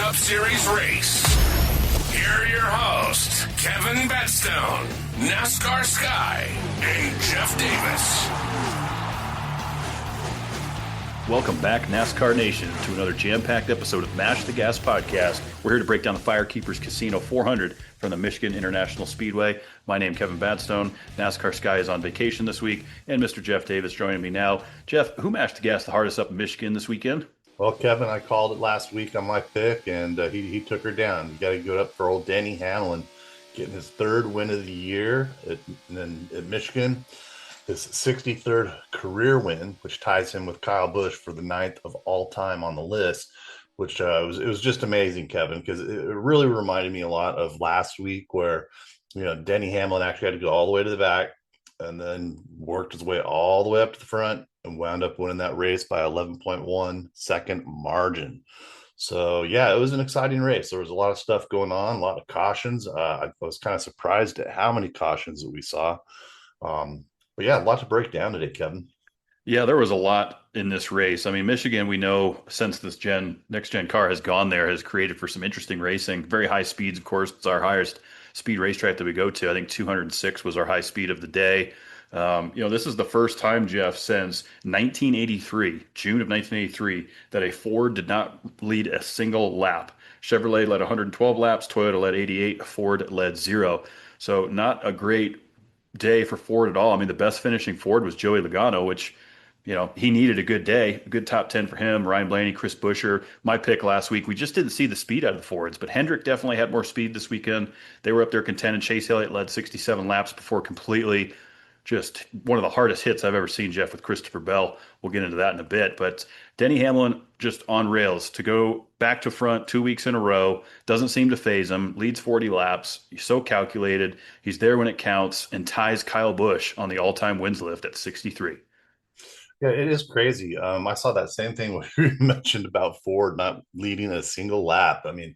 Cup Series race. Here are your hosts, Kevin Bedstone, NASCAR Sky, and Jeff Davis. Welcome back, NASCAR Nation, to another jam-packed episode of Mash the Gas podcast. We're here to break down the FireKeepers Casino 400 from the Michigan International Speedway. My name is Kevin Badstone. NASCAR Sky is on vacation this week, and Mr. Jeff Davis joining me now. Jeff, who mashed the gas the hardest up in Michigan this weekend? Well, Kevin, I called it last week on my pick, and he took her down. You got to go up for old Denny Hamlin, getting his third win of the year at Michigan. His 63rd career win, which ties him with Kyle Busch for the 9th of all time on the list, which it was just amazing, Kevin, because it really reminded me a lot of last week where, Denny Hamlin actually had to go all the way to the back and then worked his way all the way up to the front and wound up winning that race by 11.1 second margin. So, yeah, it was an exciting race. There was a lot of stuff going on, a lot of cautions. I was kind of surprised at how many cautions that we saw. But yeah, a lot to break down today, Kevin. Yeah, there was a lot in this race. I mean, Michigan, we know since this next-gen car has gone there, has created for some interesting racing. Very high speeds, of course. It's our highest speed racetrack that we go to. I think 206 was our high speed of the day. This is the first time, Jeff, since 1983, June of 1983, that a Ford did not lead a single lap. Chevrolet led 112 laps, Toyota led 88, Ford led 0. So not a great day for Ford at all. I mean, the best finishing Ford was Joey Logano, which, he needed a good day, a good top 10 for him. Ryan Blaney, Chris Buescher, my pick last week. We just didn't see the speed out of the Fords, but Hendrick definitely had more speed this weekend. They were up there contending. Chase Elliott led 67 laps before completely just one of the hardest hits I've ever seen, Jeff, with Christopher Bell. We'll get into that in a bit. But Denny Hamlin just on rails to go back to front 2 weeks in a row. Doesn't seem to phase him. Leads 40 laps. He's so calculated. He's there when it counts and ties Kyle Busch on the all-time wins list at 63. Yeah, it is crazy. I saw that same thing when you mentioned about Ford not leading a single lap. I mean,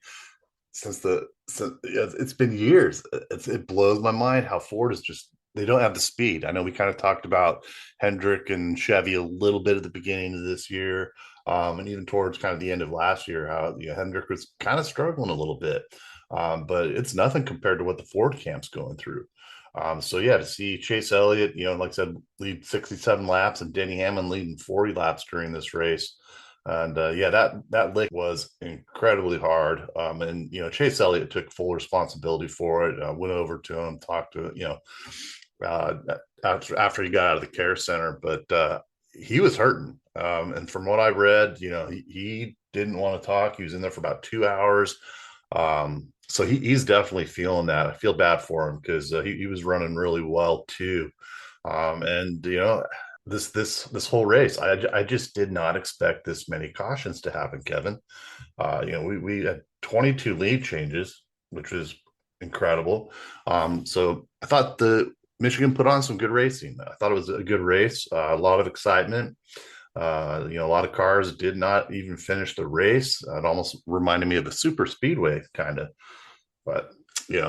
it's been years. It blows my mind how Ford is just, they don't have the speed. I know we kind of talked about Hendrick and Chevy a little bit at the beginning of this year, and even towards kind of the end of last year, how Hendrick was kind of struggling a little bit, but it's nothing compared to what the Ford camp's going through. To see Chase Elliott, like I said, lead 67 laps and Denny Hamlin leading 40 laps during this race. And that lick was incredibly hard. Chase Elliott took full responsibility for it. Went over to him, talked to after he got out of the care center, but he was hurting. And from what I read, he didn't want to talk. He was in there for about 2 hours. So he's definitely feeling that. I feel bad for him because he was running really well too. This whole race, I just did not expect this many cautions to happen, Kevin. We had 22 lead changes, which was incredible. So I thought Michigan put on some good racing. I thought it was a good race, a lot of excitement. A lot of cars did not even finish the race. It almost reminded me of a super speedway kind of, but you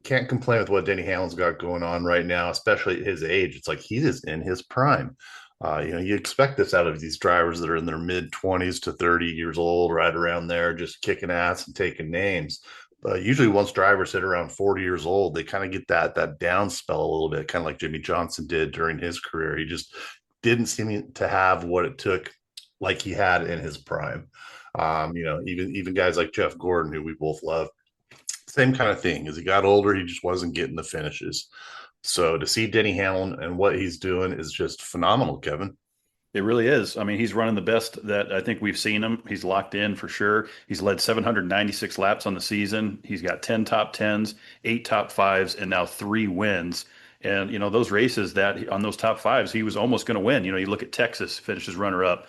can't complain with what Denny Hamlin's got going on right now, especially at his age. It's like he is in his prime. You expect this out of these drivers that are in their mid 20s to 30 years old, right around there, just kicking ass and taking names. Usually once drivers hit around 40 years old, they kind of get that down spell a little bit, kind of like Jimmy Johnson did during his career. He just didn't seem to have what it took like he had in his prime. Even guys like Jeff Gordon, who we both love, same kind of thing. As he got older, he just wasn't getting the finishes. So to see Denny Hamlin and what he's doing is just phenomenal, Kevin. It really is. I mean, he's running the best that I think we've seen him. He's locked in for sure. He's led 796 laps on the season. He's got 10 top 10s, 8 top 5s, and now 3 wins. And, those races that on those top 5s, he was almost going to win. You look at Texas, finishes runner up,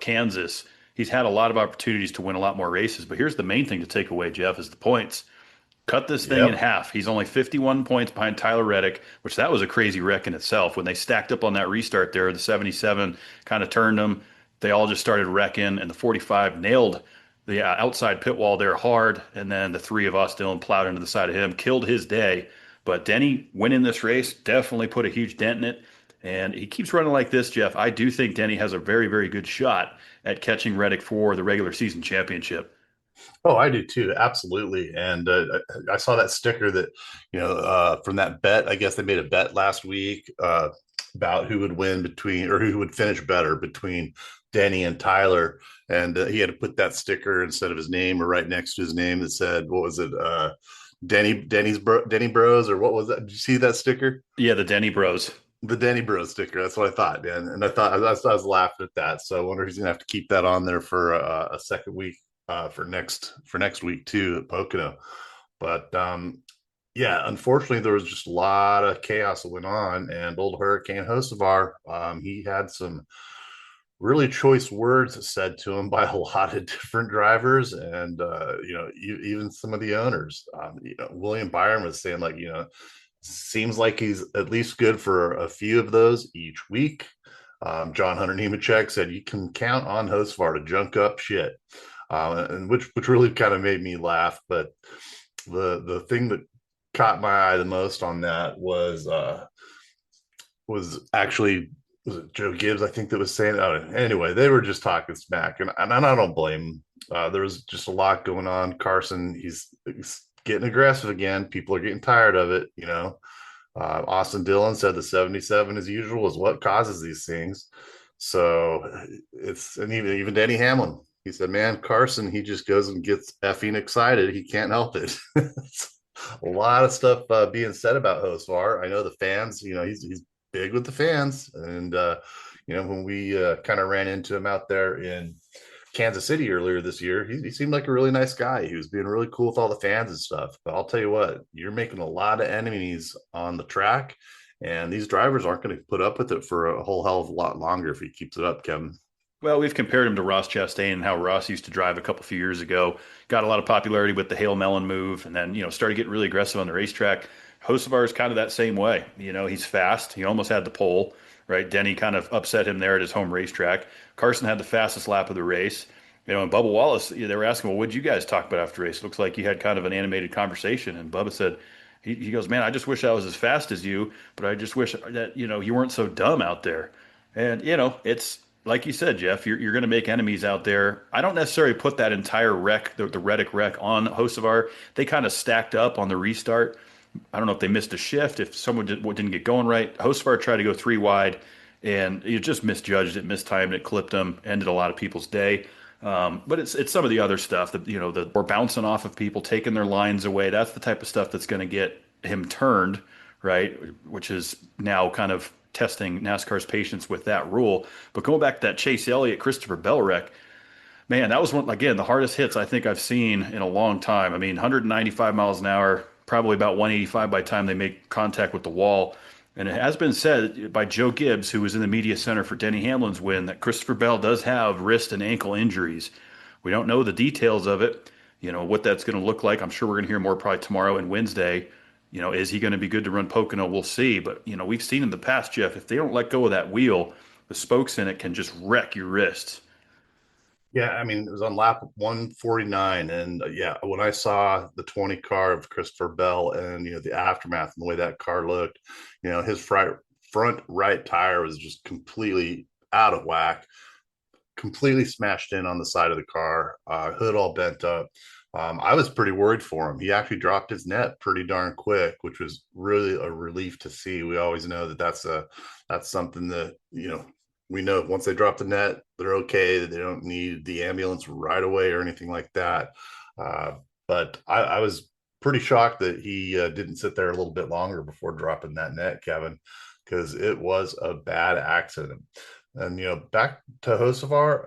Kansas. He's had a lot of opportunities to win a lot more races. But here's the main thing to take away, Jeff, is the points. Cut this thing in half. He's only 51 points behind Tyler Reddick, which that was a crazy wreck in itself. When they stacked up on that restart there, the 77 kind of turned them. They all just started wrecking, and the 45 nailed the outside pit wall there hard. And then the 3 of us, Dylan, plowed into the side of him, killed his day. But Denny winning this race definitely put a huge dent in it. And he keeps running like this, Jeff. I do think Denny has a very, very good shot at catching Reddick for the regular season championship. Oh, I do too. Absolutely. And I saw that sticker that, from that bet. I guess they made a bet last week about who would win between, or who would finish better between Denny and Tyler. And he had to put that sticker instead of his name or right next to his name that said, what was it? Denny Bros, or what was that? Did you see that sticker? Yeah, the Denny Bros. The Denny Bros sticker. That's what I thought, man. And I was laughing at that. So I wonder if he's gonna have to keep that on there for a second week for next week too at Pocono. But yeah, unfortunately, there was just a lot of chaos that went on, and old Hurricane Hocevar, he had some really choice words said to him by a lot of different drivers, and even some of the owners. William Byron was saying, like, seems like he's at least good for a few of those each week. John Hunter Nemechek said you can count on Hocevar to junk up shit, and which really kind of made me laugh. But the thing that caught my eye the most on that was actually, was it Joe Gibbs, I think, that was saying, oh, anyway, they were just talking smack, and I don't blame him. There was just a lot going on. Carson, he's getting aggressive again. People are getting tired of it. Austin Dillon said the 77 as usual is what causes these things. So and even Denny Hamlin, he said, man, Carson, he just goes and gets effing excited. He can't help it. A lot of stuff being said about Hocevar. I know the fans, he's big with the fans. And, when we kind of ran into him out there in Kansas City earlier this year, he seemed like a really nice guy. He was being really cool with all the fans and stuff. But I'll tell you what, you're making a lot of enemies on the track, and these drivers aren't going to put up with it for a whole hell of a lot longer if he keeps it up, Kevin. Well, we've compared him to Ross Chastain and how Ross used to drive a couple few years ago. Got a lot of popularity with the Hail Melon move, and then started getting really aggressive on the racetrack. Hocevar is kind of that same way. He's fast. He almost had the pole, right? Denny kind of upset him there at his home racetrack. Carson had the fastest lap of the race. And Bubba Wallace, they were asking, well, what did you guys talk about after the race? It looks like you had kind of an animated conversation. And Bubba said, he goes, man, I just wish I was as fast as you, but I just wish that, you weren't so dumb out there. And, it's like you said, Jeff, you're going to make enemies out there. I don't necessarily put that entire wreck, the Reddick wreck, on Hocevar. They kind of stacked up on the restart. I don't know if they missed a shift, if someone didn't get going right. Hocevar tried to go three wide, and you just misjudged it, mistimed it, clipped them, ended a lot of people's day. But it's some of the other stuff that we're bouncing off of people, taking their lines away. That's the type of stuff that's going to get him turned, right? Which is now kind of testing NASCAR's patience with that rule. But going back to that Chase Elliott, Christopher Bell wreck, man, that was one, again, the hardest hits I think I've seen in a long time. I mean, 195 miles an hour, probably about 185 by the time they make contact with the wall. And it has been said by Joe Gibbs, who was in the media center for Denny Hamlin's win, that Christopher Bell does have wrist and ankle injuries. We don't know the details of it, what that's going to look like. I'm sure we're going to hear more probably tomorrow and Wednesday. Is he going to be good to run Pocono? We'll see. But, we've seen in the past, Jeff, if they don't let go of that wheel, the spokes in it can just wreck your wrists. Yeah, I mean, it was on lap 149. And yeah, when I saw the 20 car of Christopher Bell and, the aftermath and the way that car looked, his front right tire was just completely out of whack, completely smashed in on the side of the car, hood all bent up. I was pretty worried for him. He actually dropped his net pretty darn quick, which was really a relief to see. We always know that that's something that, we know once they drop the net, they're okay. They don't need the ambulance right away or anything like that. But I was pretty shocked that he didn't sit there a little bit longer before dropping that net, Kevin, because it was a bad accident. And, back to Hocevar,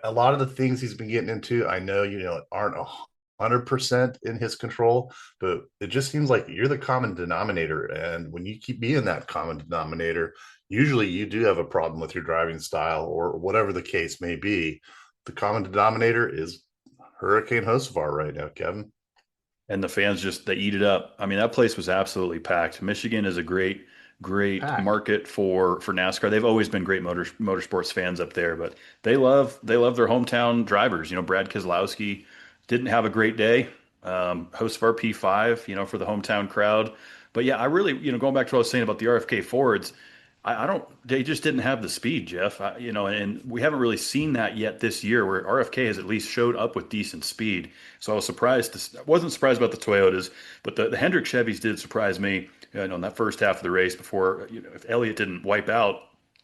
a lot of the things he's been getting into, I know, aren't 100% in his control, but it just seems like you're the common denominator. And when you keep being that common denominator, usually you do have a problem with your driving style or whatever the case may be. The common denominator is Hurricane Hocevar right now, Kevin. And the fans they eat it up. I mean, that place was absolutely packed. Michigan is a great market for NASCAR. They've always been great motorsports fans up there, but they love their hometown drivers. Brad Keselowski didn't have a great day. Hocevar P5, for the hometown crowd. But yeah, I really, going back to what I was saying about the RFK Fords, I don't. They just didn't have the speed, Jeff. And we haven't really seen that yet this year, where RFK has at least showed up with decent speed. So I was surprised. I wasn't surprised about the Toyotas, but the Hendrick Chevys did surprise me. In that first half of the race, before if Elliott didn't wipe out,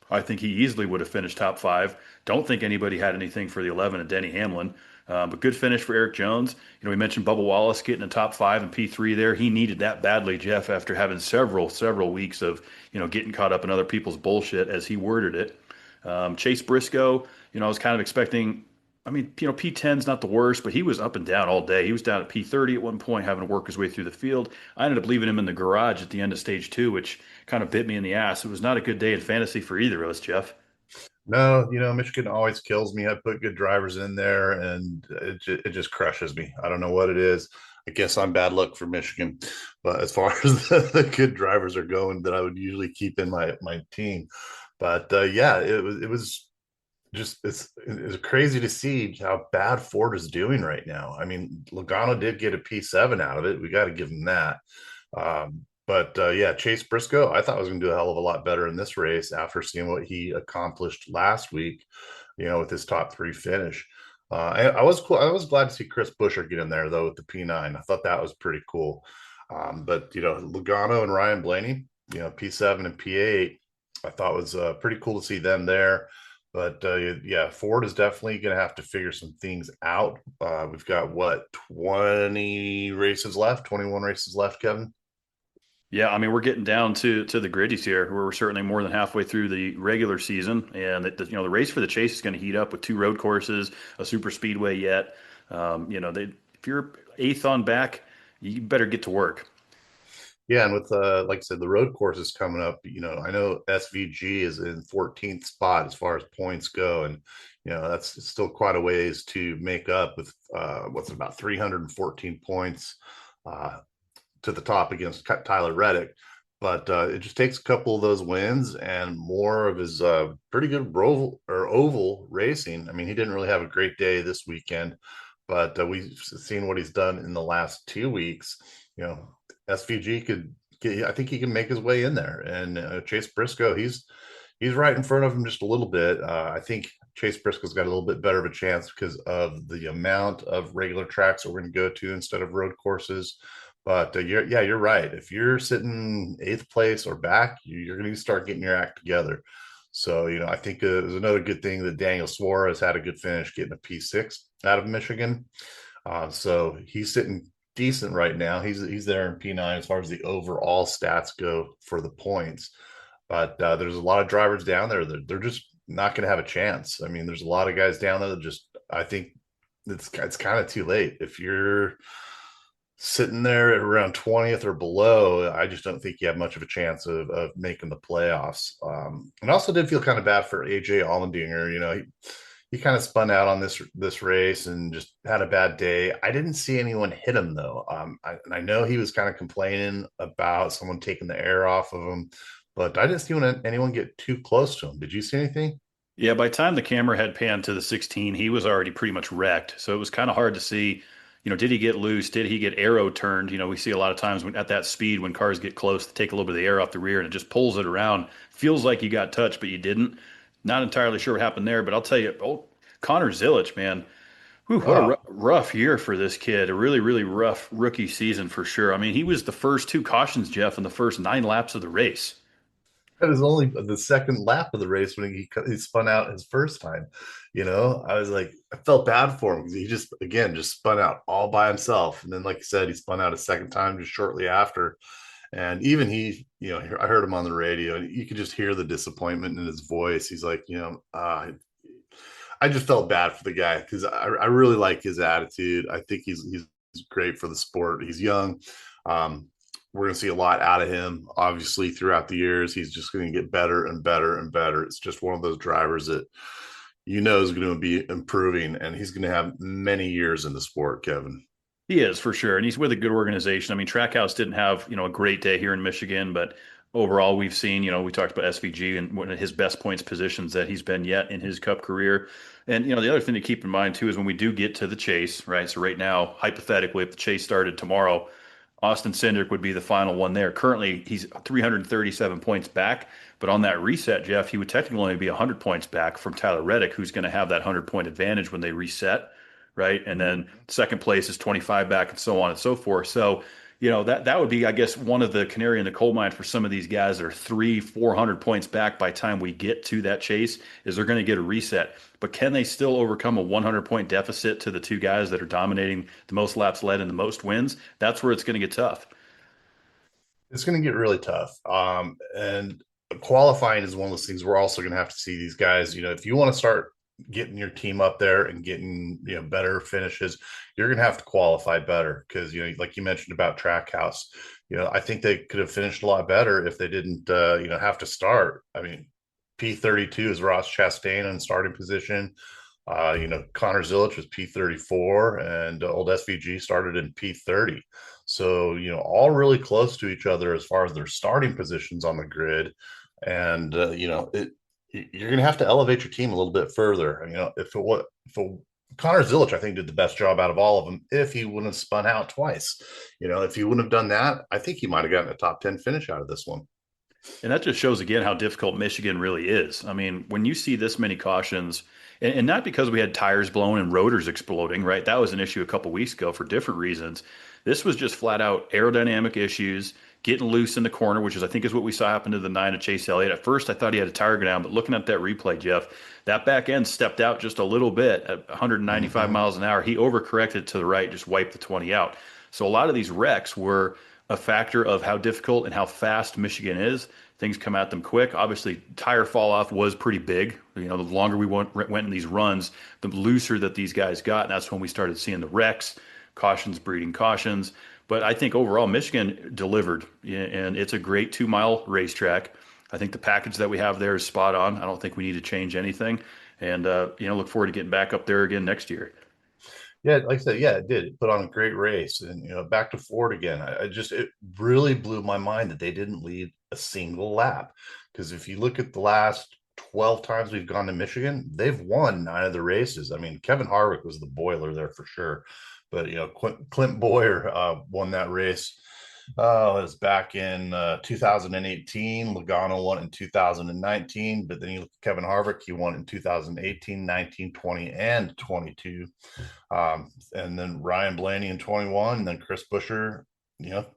I think he easily would have finished top five. Don't think anybody had anything for the 11 and Denny Hamlin. But good finish for Eric Jones. We mentioned Bubba Wallace getting a top five and P3 there. He needed that badly, Jeff, after having several weeks of, getting caught up in other people's bullshit, as he worded it. Chase Briscoe, I was kind of expecting, P10's not the worst, but he was up and down all day. He was down at P30 at one point, having to work his way through the field. I ended up leaving him in the garage at the end of stage two, which kind of bit me in the ass. It was not a good day in fantasy for either of us, Jeff. No, Michigan always kills me. I put good drivers in there, and it just crushes me. I don't know what it is. I guess I'm bad luck for Michigan, but as far as the good drivers are going, that I would usually keep in my team. But yeah, it was just it's crazy to see how bad Ford is doing right now. I mean, Logano did get a P7 out of it. We got to give him that. But yeah, Chase Briscoe, I thought was going to do a hell of a lot better in this race after seeing what he accomplished last week, with his top three finish. I was cool. I was glad to see Chris Buescher get in there though with the P9. I thought that was pretty cool. But Logano and Ryan Blaney, P7 and P8, I thought was pretty cool to see them there. But yeah, Ford is definitely going to have to figure some things out. We've got 20 races left, 21 races left, Kevin. Yeah, we're getting down to the griddies here. We're certainly more than halfway through the regular season, and the race for the chase is going to heat up with two road courses, a super speedway yet. If you're eighth on back, you better get to work. Yeah, and with like I said, the road courses coming up, I know SVG is in 14th spot as far as points go, and that's still quite a ways to make up with what's about 314 points to the top against Tyler Reddick. But it just takes a couple of those wins and more of his pretty good oval racing. I mean, he didn't really have a great day this weekend, but we've seen what he's done in the last 2 weeks. SVG I think he can make his way in there. And Chase Briscoe, he's right in front of him just a little bit. I think Chase Briscoe's got a little bit better of a chance because of the amount of regular tracks that we're going to go to instead of road courses. But you're right. If you're sitting eighth place or back, you're going to start getting your act together. So, I think it was another good thing that Daniel Suarez had a good finish, getting a P6 out of Michigan. So he's sitting decent right now. He's there in P9 as far as the overall stats go for the points. But there's a lot of drivers down there that they're just not going to have a chance. I mean, there's a lot of guys down there that I think it's kind of too late. If you're sitting there at around 20th or below, I just don't think you have much of a chance of making the playoffs. And also did feel kind of bad for AJ Allmendinger. He kind of spun out on this race and just had a bad day. I didn't see anyone hit him though. I know he was kind of complaining about someone taking the air off of him, but I didn't see anyone get too close to him. Did you see anything? Yeah, by the time the camera had panned to the 16, he was already pretty much wrecked. So it was kind of hard to see, did he get loose? Did he get arrow turned? We see a lot of times at that speed when cars get close, to take a little bit of the air off the rear and it just pulls it around. Feels like you got touched, but you didn't. Not entirely sure what happened there, but I'll tell you, Connor Zilic, man, what a rough year for this kid. A really, really rough rookie season for sure. He was the first two cautions, Jeff, in the first 9 laps of the race. It was only the second lap of the race when he spun out his first time. I was like, I felt bad for him because he just spun out all by himself. And then, like you said, he spun out a second time just shortly after. And even he, I heard him on the radio and you could just hear the disappointment in his voice. He's like, I just felt bad for the guy because I really like his attitude. I think he's great for the sport. He's young. We're going to see a lot out of him, obviously, throughout the years. He's just going to get better and better and better. It's just one of those drivers that is going to be improving, and he's going to have many years in the sport, Kevin. He is, for sure, and he's with a good organization. Trackhouse didn't have, a great day here in Michigan, but overall, we've seen, we talked about SVG and one of his best points positions that he's been yet in his Cup career. And, the other thing to keep in mind, too, is when we do get to the chase, right? So right now, hypothetically, if the chase started tomorrow, Austin Cindric would be the final one there. Currently, he's 337 points back, but on that reset, Jeff, he would technically only be 100 points back from Tyler Reddick, who's going to have that 100-point advantage when they reset, right? And then second place is 25 back, and so on and so forth. So, that would be, I guess, one of the canary in the coal mine for some of these guys that are 300-400 points back by the time we get to that chase, is they're going to get a reset. But can they still overcome a 100-point deficit to the two guys that are dominating the most laps led and the most wins? That's where it's going to get tough. It's going to get really tough. And qualifying is one of those things we're also going to have to see these guys. If you want to start getting your team up there and getting better finishes, you're going to have to qualify better, because like you mentioned about Trackhouse, I think they could have finished a lot better if they didn't have to start. I mean, P32 is Ross Chastain in starting position. Connor Zilic was P34, and old SVG started in P30. So, all really close to each other as far as their starting positions on the grid. And, you're going to have to elevate your team a little bit further. If Connor Zilic, I think, did the best job out of all of them if he wouldn't have spun out twice. If he wouldn't have done that, I think he might have gotten a top 10 finish out of this one. And that just shows again how difficult Michigan really is. I mean, when you see this many cautions, and not because we had tires blown and rotors exploding, right? That was an issue a couple weeks ago for different reasons. This was just flat out aerodynamic issues, getting loose in the corner, which is, I think, is what we saw happen to the 9 of Chase Elliott. At first, I thought he had a tire go down, but looking at that replay, Jeff, that back end stepped out just a little bit at 195 miles an hour. He overcorrected to the right, just wiped the 20 out. So a lot of these wrecks were a factor of how difficult and how fast Michigan is. Things come at them quick. Obviously, tire fall off was pretty big. The longer we went in these runs, the looser that these guys got, and that's when we started seeing the wrecks, cautions breeding cautions. But I think overall, Michigan delivered, and it's a great 2-mile racetrack. I think the package that we have there is spot on. I don't think we need to change anything, and look forward to getting back up there again next year. Yeah, like I said, yeah, it did. It put on a great race, and back to Ford again. It really blew my mind that they didn't lead a single lap. Because if you look at the last 12 times we've gone to Michigan, they've won 9 of the races. I mean, Kevin Harvick was the boiler there for sure, but Clint Boyer won that race. It was back in 2018. Logano won in 2019, but then you look at Kevin Harvick, he won in 2018, 19, 20, and 22. And then Ryan Blaney in 21, and then Chris Buescher,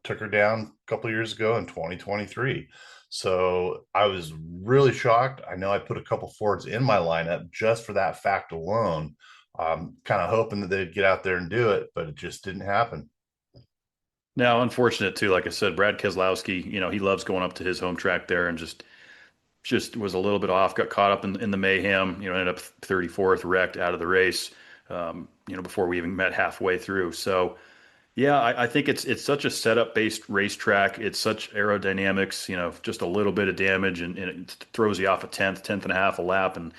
took her down a couple years ago in 2023. So I was really shocked. I know I put a couple Fords in my lineup just for that fact alone, kind of hoping that they'd get out there and do it, but it just didn't happen. Now, unfortunate too, like I said, Brad Keselowski, he loves going up to his home track there, and just was a little bit off, got caught up in the mayhem, ended up 34th, wrecked out of the race, before we even met halfway through. So, yeah, I think it's such a setup-based racetrack. It's such aerodynamics, just a little bit of damage, and it throws you off a tenth and a half a lap, and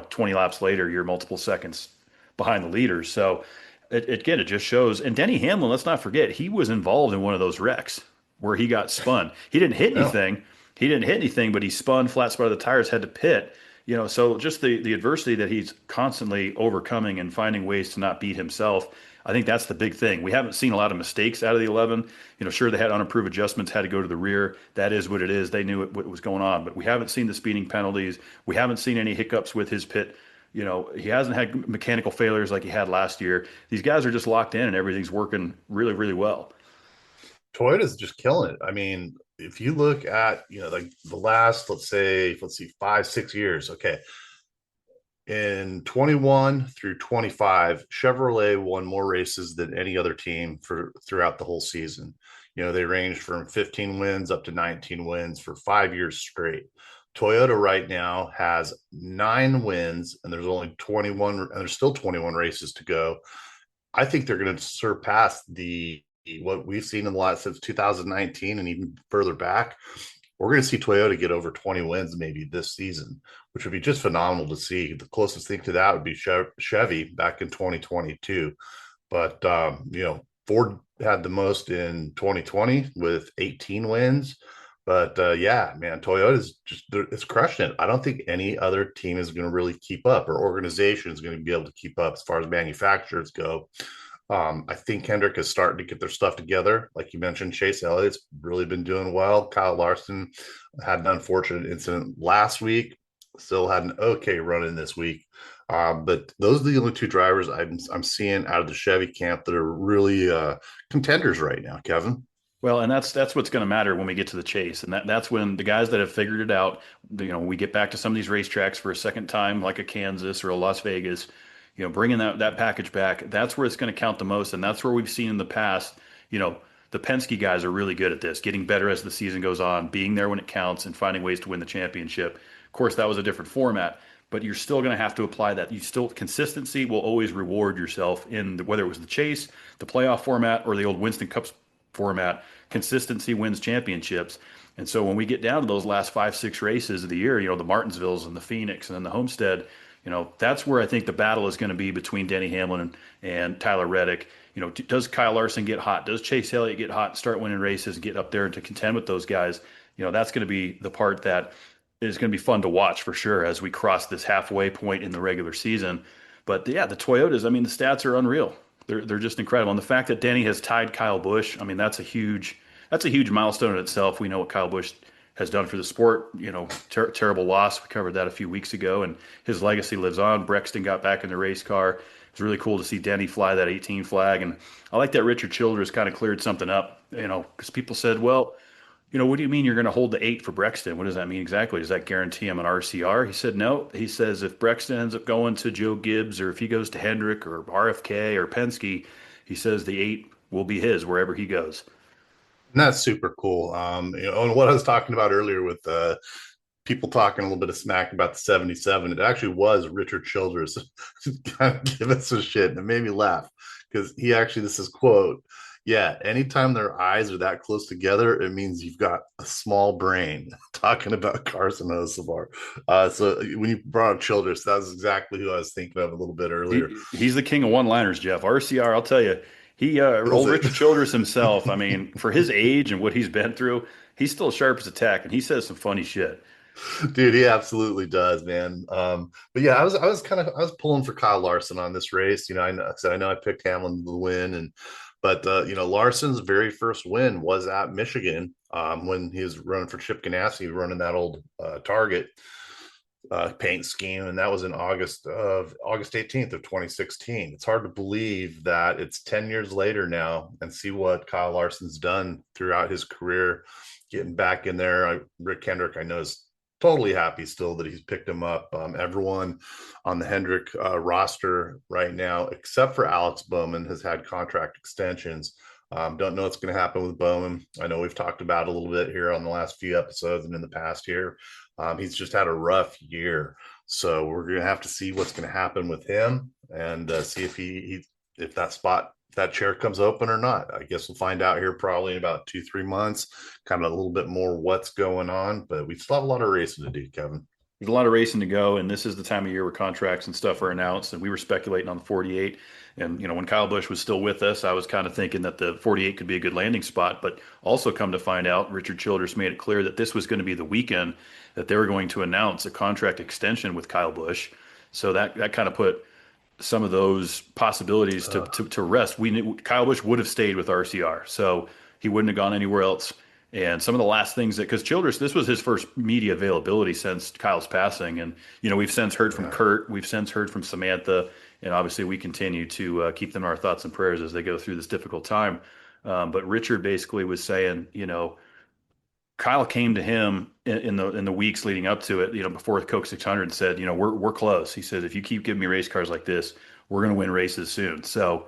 20 laps later, you're multiple seconds behind the leaders. So, it just shows. And Denny Hamlin, let's not forget, he was involved in one of those wrecks where he got spun. He didn't hit anything. He didn't hit anything, but he spun, flat spun the tires, had to pit. So just the adversity that he's constantly overcoming and finding ways to not beat himself. I think that's the big thing. We haven't seen a lot of mistakes out of the 11. Sure, they had unapproved adjustments, had to go to the rear. That is what it is. They knew what was going on, but we haven't seen the speeding penalties. We haven't seen any hiccups with his pit. He hasn't had mechanical failures like he had last year. These guys are just locked in, and everything's working really, really well. Toyota's just killing it. I mean, if you look at, like the last, let's see, 5-6 years. Okay. In 21 through 25, Chevrolet won more races than any other team throughout the whole season. They ranged from 15 wins up to 19 wins for 5 years straight. Toyota right now has 9 wins, and there's only 21, and there's still 21 races to go. I think they're going to surpass what we've seen in the last since 2019 and even further back. We're going to see Toyota get over 20 wins maybe this season, which would be just phenomenal to see. The closest thing to that would be Chevy back in 2022. But, Ford had the most in 2020 with 18 wins. But, yeah, man, Toyota's it's crushing it. I don't think any other team is going to really keep up, or organization is going to be able to keep up as far as manufacturers go. I think Hendrick is starting to get their stuff together. Like you mentioned, Chase Elliott's really been doing well. Kyle Larson had an unfortunate incident last week, still had an okay run in this week. But those are the only two drivers I'm seeing out of the Chevy camp that are really contenders right now, Kevin. Well, and that's what's going to matter when we get to the chase, and that's when the guys that have figured it out, we get back to some of these racetracks for a second time, like a Kansas or a Las Vegas, bringing that package back. That's where it's going to count the most, and that's where we've seen in the past, the Penske guys are really good at this, getting better as the season goes on, being there when it counts, and finding ways to win the championship. Of course, that was a different format, but you're still going to have to apply that. Consistency will always reward yourself whether it was the chase, the playoff format, or the old Winston Cup format. Consistency wins championships. And so when we get down to those last 5, 6 races of the year, the Martinsvilles and the Phoenix and then the Homestead, that's where I think the battle is going to be between Denny Hamlin and Tyler Reddick. Does Kyle Larson get hot? Does Chase Elliott get hot and start winning races and get up there and to contend with those guys? That's going to be the part that is going to be fun to watch for sure as we cross this halfway point in the regular season. But yeah, the Toyotas, I mean, the stats are unreal. They're just incredible. And the fact that Denny has tied Kyle Busch, I mean, that's a huge milestone in itself. We know what Kyle Busch has done for the sport. Terrible loss. We covered that a few weeks ago, and his legacy lives on. Brexton got back in the race car. It's really cool to see Denny fly that 18 flag, and I like that Richard Childress kind of cleared something up. Because people said, well, what do you mean you're going to hold the 8 for Brexton? What does that mean exactly? Does that guarantee him an RCR? He said no. He says if Brexton ends up going to Joe Gibbs or if he goes to Hendrick or RFK or Penske, he says the 8 will be his wherever he goes. And that's super cool. And what I was talking about earlier with people talking a little bit of smack about the 77, it actually was Richard Childress kind of giving us some shit. And it made me laugh because this is quote, yeah, anytime their eyes are that close together, it means you've got a small brain. Talking about Carson Hocevar. So when you brought up Childress, that was exactly who I was thinking of a little bit earlier. He's the king of one-liners, Jeff. RCR, I'll tell you, old Richard Childress himself, I mean, for his age and what he's been through, he's still sharp as a tack, and he says some funny shit. Dude, he absolutely does, man. But yeah, I was pulling for Kyle Larson on this race. I know I picked Hamlin to win, but Larson's very first win was at Michigan when he was running for Chip Ganassi, running that old Target paint scheme, and that was in August 18th of 2016. It's hard to believe that it's 10 years later now, and see what Kyle Larson's done throughout his career, getting back in there. Rick Hendrick, I know, is totally happy still that he's picked him up. Everyone on the Hendrick roster right now, except for Alex Bowman, has had contract extensions. Don't know what's going to happen with Bowman. I know we've talked about it a little bit here on the last few episodes and in the past here. He's just had a rough year. So we're going to have to see what's going to happen with him and see if that chair comes open or not. I guess we'll find out here probably in about 2-3 months, kind of a little bit more what's going on, but we still have a lot of racing to do, Kevin. There's a lot of racing to go, and this is the time of year where contracts and stuff are announced, and we were speculating on the 48. And, when Kyle Busch was still with us, I was kind of thinking that the 48 could be a good landing spot, but also come to find out, Richard Childress made it clear that this was going to be the weekend that they were going to announce a contract extension with Kyle Busch. So that kind of put some of those possibilities to rest. We knew Kyle Busch would have stayed with RCR, so he wouldn't have gone anywhere else. And some of the last things because Childress, this was his first media availability since Kyle's passing. And, we've since heard from Kurt, we've since heard from Samantha, and obviously we continue to keep them in our thoughts and prayers as they go through this difficult time. But Richard basically was saying, Kyle came to him in the weeks leading up to it, before the Coke 600 and said, we're close. He said, if you keep giving me race cars like this, we're going to win races soon. So,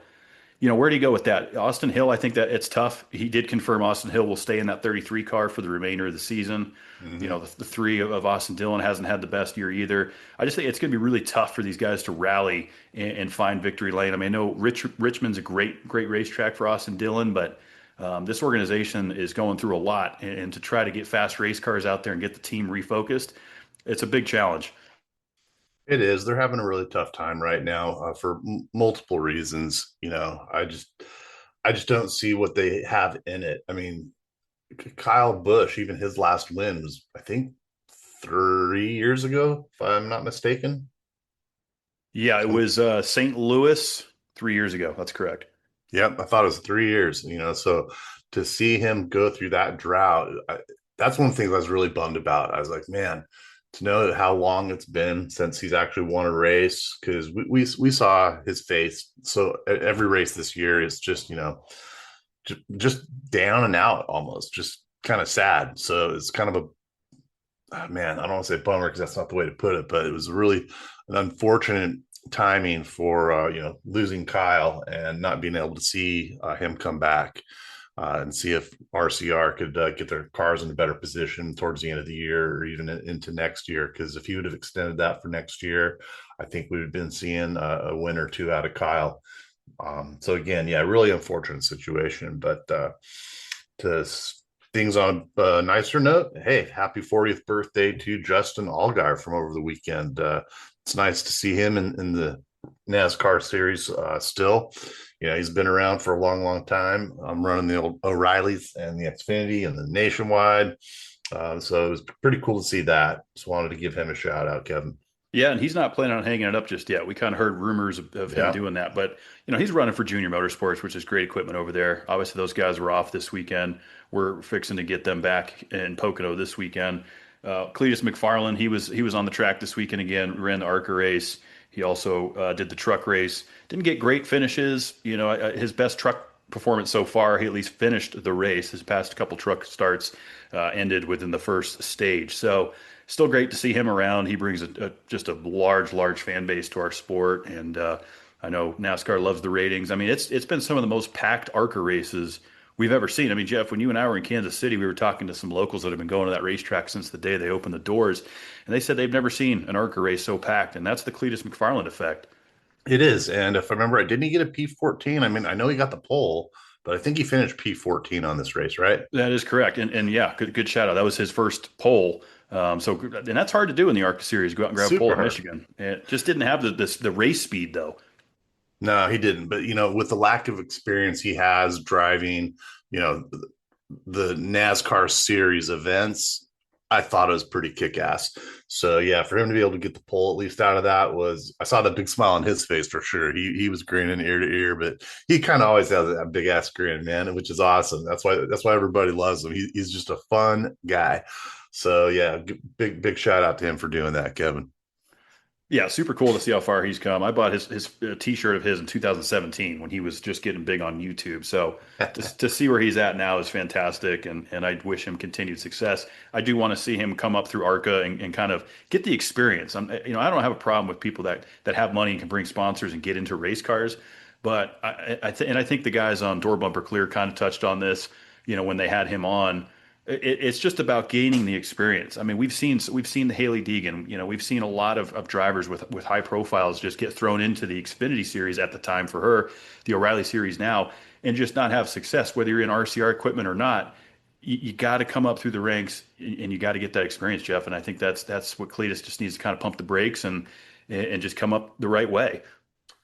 where do you go with that? Austin Hill, I think that it's tough. He did confirm Austin Hill will stay in that 33 car for the remainder of the season. Mm-hmm. The 3 of Austin Dillon hasn't had the best year either. I just think it's going to be really tough for these guys to rally and find victory lane. I mean, I know Richmond's a great racetrack for Austin Dillon, but this organization is going through a lot, and to try to get fast race cars out there and get the team refocused, it's a big challenge. It is. They're having a really tough time right now for multiple reasons. I just don't see what they have in it. I mean, Kyle Busch, even his last win was, I think, 3 years ago, if I'm not mistaken. Yeah, it was St. Louis 3 years ago. That's correct. Yep, I thought it was 3 years. So to see him go through that drought, that's one of the things I was really bummed about. I was like, man, to know how long it's been since he's actually won a race, because we saw his face. So every race this year is just just down and out, almost just kind of sad. So it's kind of a man, I don't want to say bummer because that's not the way to put it, but it was really an unfortunate timing for losing Kyle and not being able to see him come back and see if RCR could get their cars in a better position towards the end of the year or even into next year. Because if he would have extended that for next year, I think we would have been seeing a win or two out of Kyle. So again, yeah, really unfortunate situation, but to things on a nicer note, hey, happy 40th birthday to Justin Allgaier from over the weekend. It's nice to see him in the NASCAR series still. He's been around for a long, long time. I'm running the old O'Reillys and the Xfinity and the Nationwide. So it was pretty cool to see that. Just wanted to give him a shout out, Kevin. Yeah, and he's not planning on hanging it up just yet. We kind of heard rumors of him Yeah. doing that, but he's running for Junior Motorsports, which is great equipment over there. Obviously, those guys were off this weekend. We're fixing to get them back in Pocono this weekend. Cletus McFarland, he was on the track this weekend again. Ran the ARCA race. He also did the truck race. Didn't get great finishes. His best truck performance so far. He at least finished the race. His past couple truck starts ended within the first stage. So still great to see him around. He brings just a large fan base to our sport, and I know NASCAR loves the ratings. I mean, it's been some of the most packed ARCA races we've ever seen. I mean, Jeff, when you and I were in Kansas City, we were talking to some locals that have been going to that racetrack since the day they opened the doors, and they said they've never seen an ARCA race so packed, and that's the Cletus McFarland effect. It is. And if I remember right, didn't he get a P14? I mean, I know he got the pole, but I think he finished P14 on this race, right? That is correct, and yeah, good shout out. That was his first pole. And that's hard to do in the ARCA series. Go out and grab a pole Super at hard. Michigan. It just didn't have the race speed though. No, he didn't. But with the lack of experience he has driving, you know, the NASCAR series events, I thought it was pretty kick ass. So yeah, for him to be able to get the pole at least out of that was I saw that big smile on his face for sure. He was grinning ear to ear, but he kind of always has that big ass grin, man, which is awesome. That's why everybody loves him. He's just a fun guy. So yeah, big shout out to him for doing that, Kevin. Yeah, super cool to see how far he's come. I bought his T-shirt of his in 2017 when he was just getting big on YouTube. So to see where he's at now is fantastic, and I wish him continued success. I do want to see him come up through ARCA and kind of get the experience. I don't have a problem with people that have money and can bring sponsors and get into race cars, but I think the guys on Door Bumper Clear kind of touched on this. When they had him on. It's just about gaining the experience. I mean, we've seen the Haley Deegan. We've seen a lot of drivers with high profiles just get thrown into the Xfinity series at the time for her, the O'Reilly series now, and just not have success. Whether you're in RCR equipment or not, you got to come up through the ranks and you got to get that experience, Jeff. And I think that's what Cletus just needs to kind of pump the brakes and just come up the right way.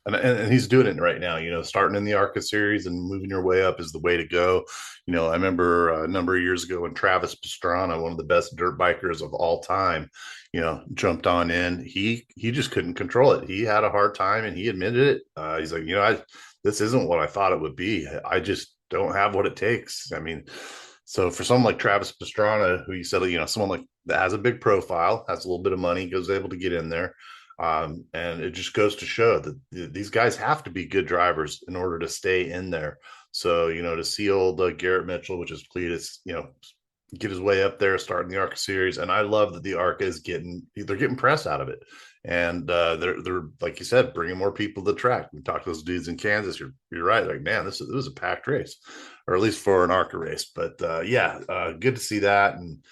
And he's doing it right now. Starting in the ARCA series and moving your way up is the way to go. I remember a number of years ago when Travis Pastrana, one of the best dirt bikers of all time, jumped on in. He just couldn't control it. He had a hard time, and he admitted it. He's like, this isn't what I thought it would be. I just don't have what it takes. I mean, so for someone like Travis Pastrana, who you said, someone like that has a big profile, has a little bit of money, goes able to get in there. And it just goes to show that these guys have to be good drivers in order to stay in there. So, to see old Garrett Mitchell, which is Cletus, get his way up there, starting the ARCA series. And I love that the ARCA is they're getting press out of it. And they're like you said, bringing more people to the track. We talked to those dudes in Kansas. You're right. Like, man, this was a packed race, or at least for an ARCA race. But good to see that. And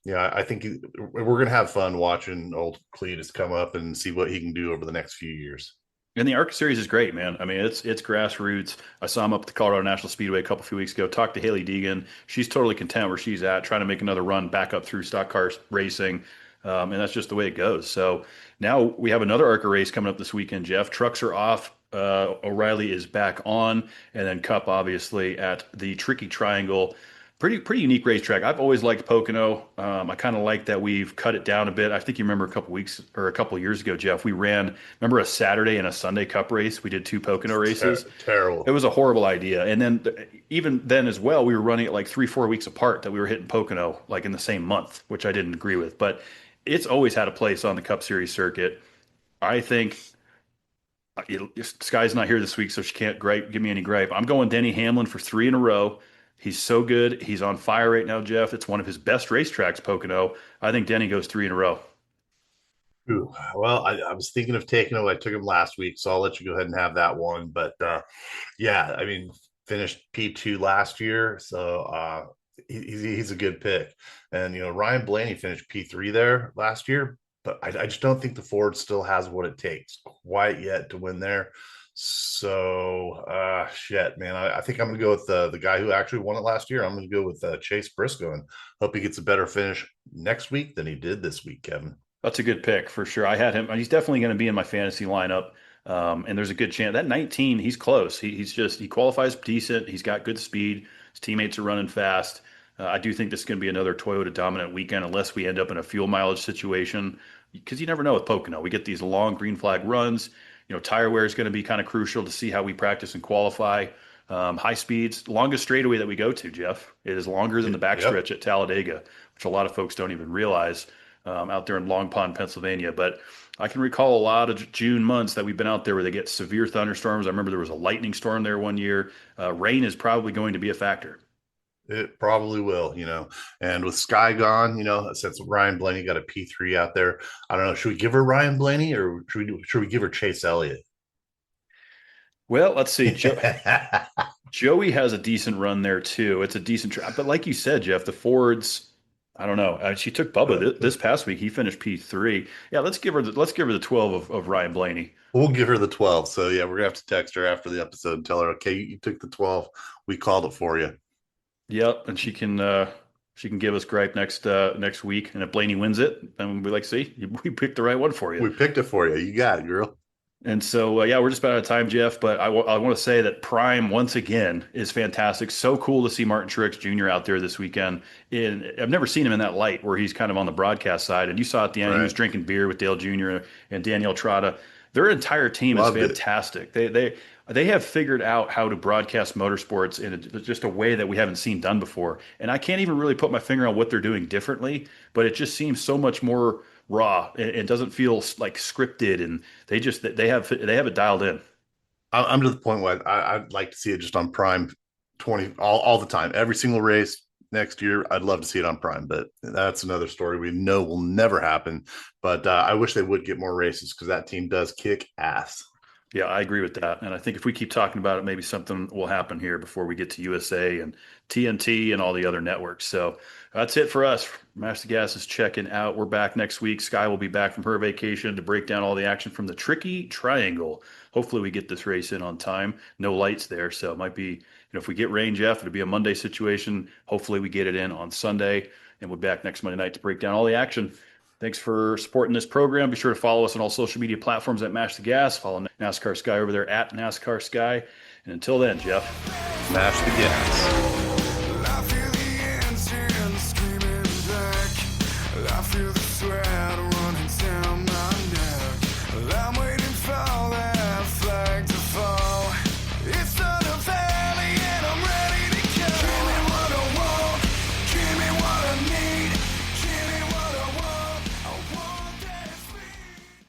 yeah, I think we're going to have fun watching old Cletus come up and see what he can do over the next few years. And the ARCA series is great, man. I mean, it's grassroots. I saw him up at the Colorado National Speedway a few weeks ago. Talked to Haley Deegan. She's totally content where she's at, trying to make another run back up through stock car racing. And that's just the way it goes. So now we have another ARCA race coming up this weekend, Jeff. Trucks are off. O'Reilly is back on. And then Cup, obviously, at the Tricky Triangle. Pretty unique racetrack. I've always liked Pocono. I kind of like that we've cut it down a bit. I think you remember a couple weeks or a couple of years ago, Jeff, we ran, remember a Saturday and a Sunday Cup race? We did two Pocono races. It Terrible. was a horrible idea. And then even then as well, we were running it like 3-4 weeks apart that we were hitting Pocono like in the same month, which I didn't agree with. But it's always had a place on the Cup Series circuit. I think Sky's not here this week, so she can't give me any gripe. I'm going Denny Hamlin for 3 in a row. He's so good. He's on fire right now, Jeff. It's one of his best racetracks, Pocono. I think Denny goes 3 in a row. Ooh, well, I was thinking of taking him. I took him last week, so I'll let you go ahead and have that one. But yeah, I mean, finished P2 last year, so he's a good pick. And Ryan Blaney finished P3 there last year, but I just don't think the Ford still has what it takes quite yet to win there. So shit, man, I think I'm gonna go with the guy who actually won it last year. I'm gonna go with Chase Briscoe and hope he gets a better finish next week than he did this week, Kevin. That's a good pick for sure. I had him. He's definitely going to be in my fantasy lineup. And there's a good chance that 19, he's close. He qualifies decent. He's got good speed. His teammates are running fast. I do think this is going to be another Toyota dominant weekend unless we end up in a fuel mileage situation because you never know with Pocono. We get these long green flag runs. Tire wear is going to be kind of crucial to see how we practice and qualify. High speeds, longest straightaway that we go to, Jeff. It is longer than the backstretch at Talladega, which a lot of folks don't even realize out there in Long Pond, Pennsylvania. But I can recall a lot of June months that we've been out there where they get severe thunderstorms. I remember there was a lightning storm there one year. Rain is probably going to be a factor. It probably will, and with Sky gone, since Ryan Blaney got a P3 out there, I don't know. Should we give her Ryan Blaney or should we give her Chase Elliott? Well, let's see. Joey has a decent run there too. It's a decent track, but like you said, Jeff, the Fords. I don't know. She took Bubba this past week. He finished P3. Yeah, let's give her the 12 of Ryan Blaney. We'll give her the 12. So yeah, we're gonna have to text her after the episode and tell her, okay, you took the 12. We called it for you. Yep, and she can give us gripe next week. And if Blaney wins it, then we'll be like, see, we picked the right one for you. We picked it for you. You got it, girl. And so, yeah, we're just about out of time, Jeff. But I want to say that Prime, once again, is fantastic. So cool to see Martin Truex Jr. out there this weekend. I've never seen him in that light where he's kind of on the broadcast side. And you saw at the end, He was drinking beer with Dale Jr. and Daniel Trotta. Their entire team is fantastic. They have figured out how to broadcast motorsports in just a way that we haven't seen done before. And I can't even really put my finger on what they're doing differently, but it just seems so much more raw. It doesn't feel like scripted, and they have it dialed in. I'm to the point where I'd like to see it just on Prime 20 all the time, every single race next year. I'd love to see it on Prime, but that's another story we know will never happen. But I wish they would get more races because that team does kick ass. Yeah, I agree with that. And I think if we keep talking about it, maybe something will happen here before we get to USA and TNT and all the other networks. So that's it for us. Master Gas is checking out. We're back next week. Sky will be back from her vacation to break down all the action from the Tricky Triangle. Hopefully we get this race in on time. No lights there. So it might be, if we get rain, Jeff, it'll be a Monday situation. Hopefully we get it in on Sunday. And we're back next Monday night to break down all the action. Thanks for supporting this program. Be sure to follow us on all social media platforms at Mash the Gas. Follow NASCAR Sky over there at NASCAR Sky. And until then, Jeff, Mash the Gas. I feel the engine screaming back. I feel